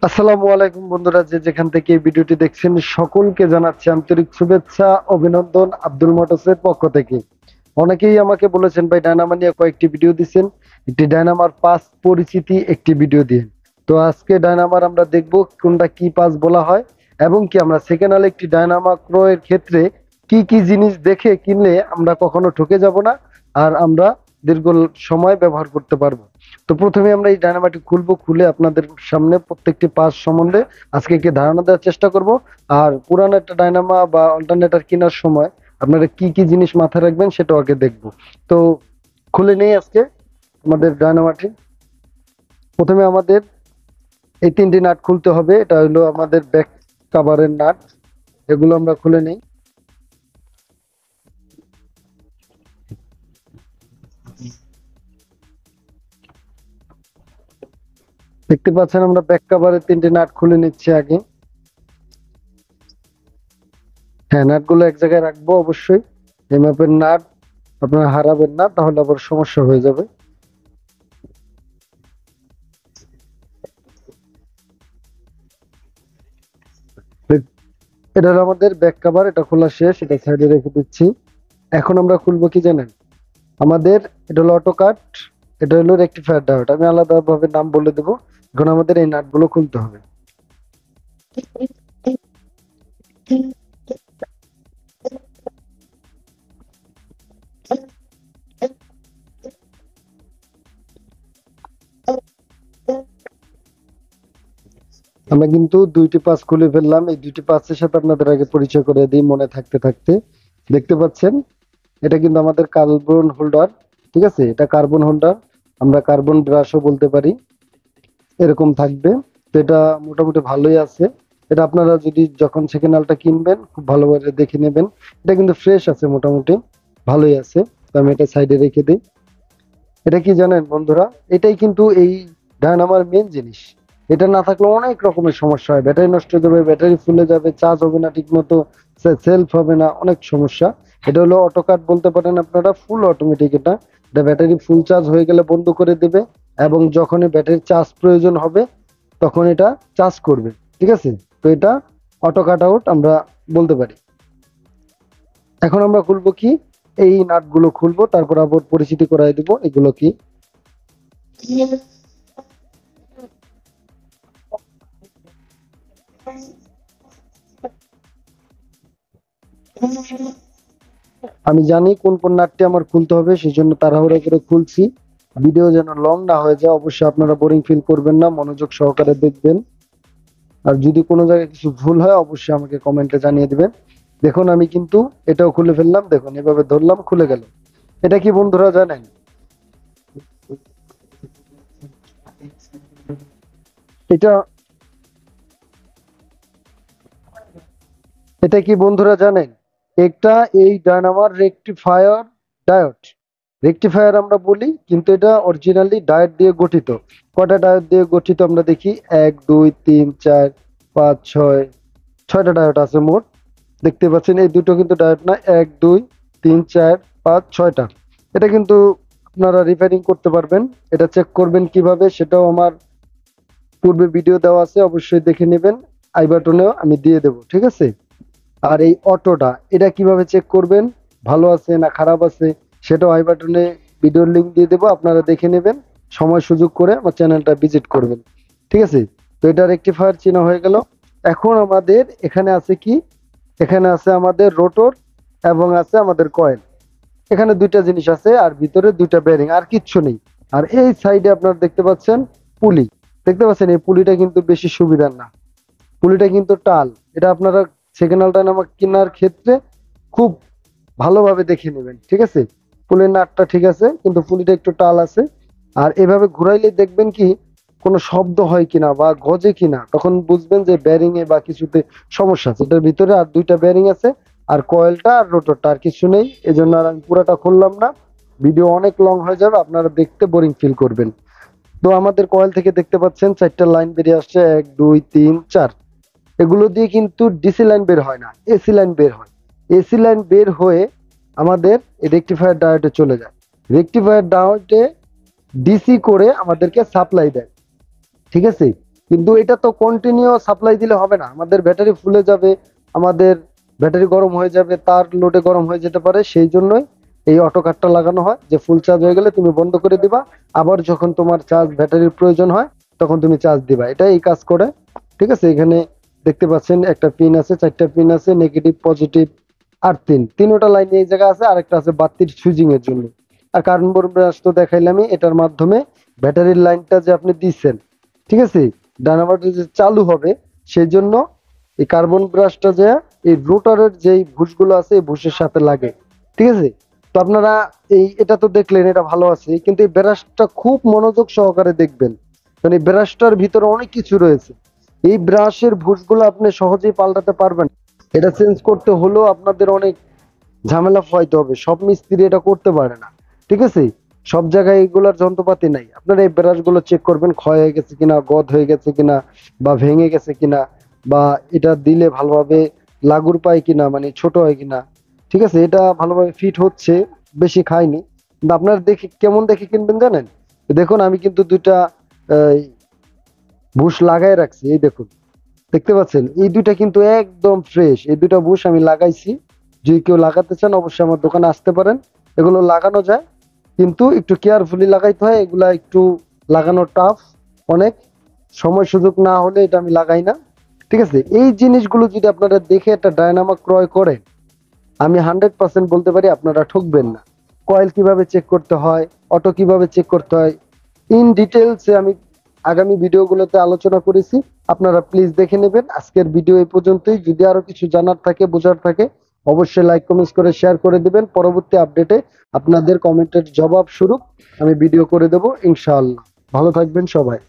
আসসালামু আলাইকুম বন্ধুরা, যে যেখান থেকে এই ভিডিওটি দেখছেন সকলকে জানাচ্ছি আন্তরিক শুভেচ্ছা অভিনন্দন আব্দুল মোটরসের পক্ষ থেকে। অনেকেই আমাকে বলেছেন ভাই ডায়নামা নিয়ে কয়েকটি ভিডিও দিচ্ছেন, একটি ডায়নামার পাস পরিচিতি একটি ভিডিও দিন। তো আজকে ডায়নামার আমরা দেখব কোনটা কি পাস বলা হয় এবং কি আমরা সেকেন্ড হ্যান্ড একটি ডায়নামা ক্রয়ের ক্ষেত্রে কি কি জিনিস দেখে কিনলে আমরা কখনো ঠকে যাব না আর আমরা দীর্ঘ সময় ব্যবহার করতে পারবো। তো প্রথমে আমরা এই ডায়নামাটি খুলবো, খুলে আপনাদের সামনে প্রত্যেকটি পার্ট সম্বন্ধে আজকে একটি ধারণা দেওয়ার চেষ্টা করব। আর পুরানো একটা ডায়নামা বা অল্টারনেটর কেনার সময় আপনারা কি কি জিনিস মাথায় রাখবেন সেটাও আগে দেখব। তো খুলে নেই আজকে আমাদের ডায়নামাটি। প্রথমে আমাদের এই তিনটি নাট খুলতে হবে। এটা হলো আমাদের ব্যাক কাভারের নাট, এগুলো আমরা খুলে নেই। দেখতে পাচ্ছেন আমরা ব্যাক কাভারের তিনটি নাট খুলে নিচ্ছি আগে। হ্যাঁ, নাটগুলো এক জায়গায় রাখবো অবশ্যই। এই মাপের নাট আপনারা হারাবেন না, তাহলে আবার সমস্যা হয়ে যাবে। এটা হলো আমাদের ব্যাক কভার, এটা খোলা শেষ, এটা সাইডে রেখে দিচ্ছি। এখন আমরা খুলবো কি জানেন, আমাদের এটা হলো অটো কাট, এটা হলো রেকটিফায়ার ডায়োড, আমি আলাদা ভাবে নাম বলে দেবো। এখন আমাদের এই নাটগুলো খুলতে হবে। আমরা কিন্তু দুইটি পাস খুলে ফেললাম। এই দুইটি পাসের সাথে আপনাদের আগে পরিচয় করে দিই মনে থাকতে থাকতে। দেখতে পাচ্ছেন এটা কিন্তু আমাদের কার্বন হোল্ডার, ঠিক আছে, এটা কার্বন হোল্ডার, আমরা কার্বন ব্রাশও বলতে পারি, এরকম থাকবে। তো এটা মোটামুটি ভালোই আছে। এটা আপনারা যদি যখন সেকেন্ড হ্যান্ডটা কিনবেন খুব ভালোভাবে দেখে নেবেন। এটা কিন্তু ফ্রেশ আছে, মোটামুটি ভালোই আছে। তো আমি এটা সাইডে রেখে দিই। এটা কি জানেন বন্ধুরা, এটাই কিন্তু এই ডায়নামার মেন জিনিস। এটা না থাকলে অনেক রকমের সমস্যা হয়, ব্যাটারি নষ্ট হয়ে যাবে, ব্যাটারি ফুলে যাবে, চার্জ হবে না ঠিক মতো, সেলফ হবে না, অনেক সমস্যা। এটা হলো অটো কাট বলতে পারেন আপনারা, ফুল অটোমেটিক। এটা এটা ব্যাটারি ফুল চার্জ হয়ে গেলে বন্ধ করে দেবে এবং যখনই ব্যাটারি চার্জ প্রয়োজন হবে তখন এটা চার্জ করবে, ঠিক আছে। তো এটা অটো কাট আউট আমরা বলতে পারি। এখন আমরা খুলবো কি, এই নাটগুলো খুলবো, তারপর আবার পরিচিতি করাই দেবো এগুলো কি। আমি জানি কোন কোন নাটটি আমার খুলতে হবে, সেই জন্য তাড়াহুড়ো করে খুলছি। ভিডিও যেন লং না হয়ে যায়, অবশ্যই আপনারা বোরিং ফিল করবেন না, মনোযোগ সহকারে দেখবেন। আর যদি কোনো জায়গায় কিছু ভুল হয় অবশ্যই আমাকে কমেন্টে জানিয়ে দিবেন। দেখুন আমি কিন্তু এটাও খুলে ফেললাম, দেখুন এভাবে ধরলাম খুলে গেল। এটা কি বন্ধুরা জানেন, এটা এটা কি বন্ধুরা জানেন, একটা এই ডায়নামার রেকটিফায়ার ডায়োড। রেকটিফায়ার আমরা বলি কিন্তু এটা অরিজিনালি ডায়োড দিয়ে গঠিত। কটা ডায়োড দিয়ে গঠিত আমরা দেখি, 1 2 3 4 5 6, 6টা ডায়োড আছে মোট। দেখতে পাচ্ছেন এই দুটো কিন্তু ডায়োড না, 1 2 3 4 5 6টা। এটা কিন্তু আপনারা রিপেয়ারিং করতে পারবেন। এটা চেক করবেন কিভাবে সেটাও আমার পূর্বে ভিডিও দেওয়া আছে, অবশ্যই দেখে নেবেন। আই বাটনেও আমি দিয়ে দেবো, ঠিক আছে। আর এই অটোটা এটা কিভাবে চেক করবেন ভালো আছে না খারাপ আছে সেটাও আই বাটনে ভিডিওর লিংক দিয়ে দেবো, আপনারা দেখে নেবেন। সময় সুযোগ করে আমার চ্যানেলটা ভিজিট করবেন, ঠিক আছে। তো এটা রেকটিফায়ার চেনা হয়ে গেল। এখন আমাদের এখানে আছে কি, এখানে আছে আমাদের রোটর এবং আছে আমাদের কয়েল। এখানে দুইটা জিনিস আছে আর ভিতরে দুইটা বেয়ারিং, আর কিচ্ছু নেই। আর এই সাইডে আপনারা দেখতে পাচ্ছেন পুলি, দেখতে পাচ্ছেন এই পুলিটা কিন্তু বেশি সুবিধার না, পুলিটা কিন্তু টাল। এটা আপনারা সেকেন্ড হ্যান্ড ডায়নামা কেনার ক্ষেত্রে খুব ভালোভাবে দেখে নেবেন, ঠিক আছে। পুলির নাটটা ঠিক আছে কিন্তু পুলিটা একটু টাল আছে। আর এভাবে ঘুরাইলে দেখবেন কি কোনো শব্দ হয় কিনা বা গজে কিনা, তখন বুঝবেন যে ব্যারিং এ বা কিছুতে সমস্যা আছে। এটার ভিতরে আর দুইটা ব্যারিং আছে, আর কয়েলটা আর রোটরটা, আর কিছু নেই। এজন্য আর আমি পুরোটা খুললাম না, ভিডিও অনেক লং হয়ে যাবে, আপনারা দেখতে বোরিং ফিল করবেন। তো আমাদের কয়েল থেকে দেখতে পাচ্ছেন 4টা লাইন বেরিয়ে আসছে, 1 2 3 4। এগুলো দিয়ে কিন্তু ডিসি লাইন বের হয় না, এসি লাইন বের হয়। এসি লাইন বের হয়ে আমাদের রেকটিফায়ার ডায়োডে চলে যায়। রেকটিফায়ার ডায়োডে ডিসি করে আমাদেরকে সাপ্লাই দেয়, ঠিক আছে। কিন্তু এটা তো কন্টিনিউ সাপ্লাই দিলে হবে না, আমাদের ব্যাটারি ফুলে যাবে, আমাদের ব্যাটারি গরম হয়ে যাবে, তার লোডে গরম হয়ে যেতে পারে। সেই জন্যই এই অটো কাটটা লাগানো হয়, যে ফুল চার্জ হয়ে গেলে তুমি বন্ধ করে দিবা, আবার যখন তোমার চার্জ ব্যাটারির প্রয়োজন হয় তখন তুমি চার্জ দিবা। এটা এই কাজ করে। ঠিক আছে, এখানে দেখতে পাচ্ছেন একটা পিন আছে, 4টা পিন আছে, নেগেটিভ পজিটিভ আর তিনোটা লাইন এই জায়গা আছে, আরেকটা আছে বাতির সুইচিং এর জন্য। আর কার্বন ব্রাশ তো দেখাইলামই, এটার মাধ্যমে ব্যাটারির লাইনটা যে আপনি দিচ্ছেন, ঠিক আছে, ডায়নামাইট যে চালু হবে, সেই জন্য এই কার্বন ব্রাশটা যে এই রোটারের যেই ভুসগুলো আছে এই ভুসের সাথে লাগে। ঠিক আছে, তো আপনারা এটা তো দেখলেন, এটা ভালো আছে, কিন্তু এই ব্রাশটা খুব মনোযোগ সহকারে দেখবেন, কারণ এই ব্রাশটার ভিতরে অনেক কিছু রয়েছে। এই ব্রাশের ভুসগুলো আপনি সহজেই পাল্টাতে পারবেন। এটা চেঞ্জ করতে হলেও আপনাদের অনেক ঝামেলা পোহাইতে হবে, সব মিস্ত্রি এটা করতে পারে না। ঠিক আছে, সব জায়গায় এগুলার যন্ত্রপাতি নাই। আপনারা এই ব্রাশ গুলো চেক করবেন, ক্ষয় হয়ে গেছে কিনা, গদ হয়ে গেছে কিনা, বা ভেঙে গেছে কিনা, বা এটা দিলে ভালোভাবে লাগুর পায় কিনা, মানে ছোট হয় কিনা। ঠিক আছে, এটা ভালোভাবে ফিট হচ্ছে, বেশি খায়নি। কিন্তু আপনারা দেখে কেমন দেখে কিনবেন জানেন? দেখুন আমি কিন্তু দুইটা বুশ লাগাই রাখছি, এই দেখুন, দেখতে পাচ্ছেন এই দুইটা কিন্তু একদম ফ্রেশ, এই দুইটা বুশ আমি লাগাইছি। যদি কেউ লাগাতে চান অবশ্যই আমার দোকানে আসতে পারেন। এগুলো লাগানো যায়, কিন্তু একটু কেয়ারফুলি লাগাইতে হয়, এগুলা একটু লাগানো টাফ অনেক, সময় সুযোগ না হলে এটা আমি লাগাই না। ঠিক আছে, এই জিনিসগুলো যদি আপনারা দেখে একটা ডায়নামা ক্রয় করেন, আমি 100% বলতে পারি আপনারা ঠকবেন না। কয়েল কিভাবে চেক করতে হয়, অটো কিভাবে চেক করতে হয়, ইন ডিটেলসে আমি আগামী ভিডিওগুলোতে আলোচনা করেছি। আপনারা প্লিজ দেখে নেবেন। আজকের ভিডিও এই পর্যন্তই। যদি আরো কিছু জানার থাকে, বোঝার থাকে, অবশ্যই লাইক কমেন্টস করে শেয়ার করে দিবেন। পরবর্তী আপডেটে আপনাদের কমেন্টের জবাব স্বরূপ আমি ভিডিও করে দেব ইনশাআল্লাহ। ভালো থাকবেন সবাই।